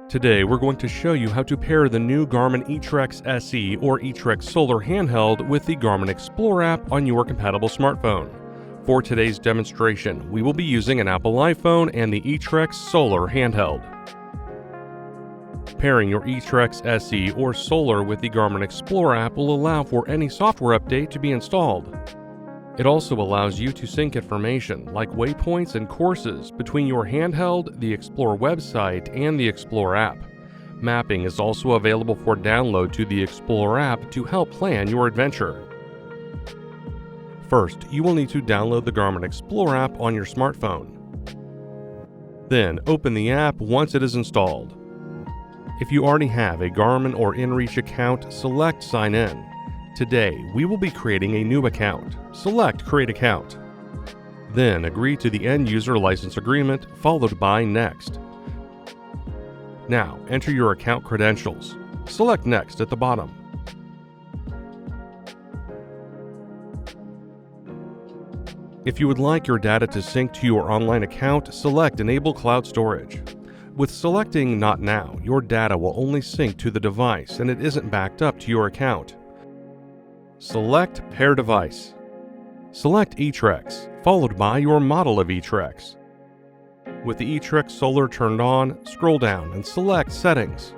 Today we're going to show you how to pair the new Garmin eTrex SE or eTrex Solar handheld with the Garmin Explore app on your compatible smartphone. For today's demonstration, we will be using an Apple iPhone and the eTrex Solar handheld. Pairing your eTrex SE or Solar with the Garmin Explore app will allow for any software update to be installed. It also allows you to sync information like waypoints and courses between your handheld, the Explore website, and the Explore app. Mapping is also available for download to the Explore app to help plan your adventure. First, you will need to download the Garmin Explore app on your smartphone. Then, open the app once it is installed. If you already have a Garmin or InReach account, select Sign In. Today, we will be creating a new account. Select Create Account. Then agree to the End User License Agreement, followed by Next. Now, enter your account credentials. Select Next at the bottom. If you would like your data to sync to your online account, select Enable Cloud Storage. With selecting Not Now, your data will only sync to the device and it isn't backed up to your account. Select Pair Device. Select eTrex, followed by your model of eTrex. With the eTrex Solar turned on, scroll down and select Settings.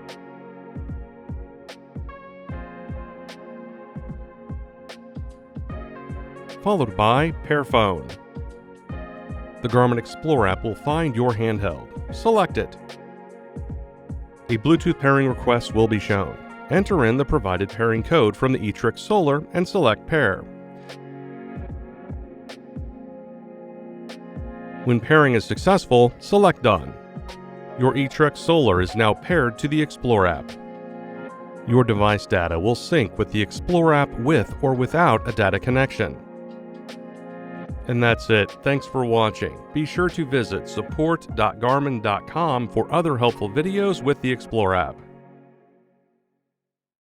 Followed by Pair Phone. The Garmin Explore app will find your handheld. Select it. A Bluetooth pairing request will be shown. Enter in the provided pairing code from the eTrex Solar and select Pair. When pairing is successful, select Done. Your eTrex Solar is now paired to the Explore app. Your device data will sync with the Explore app with or without a data connection. And that's it. Thanks for watching. Be sure to visit support.garmin.com for other helpful videos with the Explore app.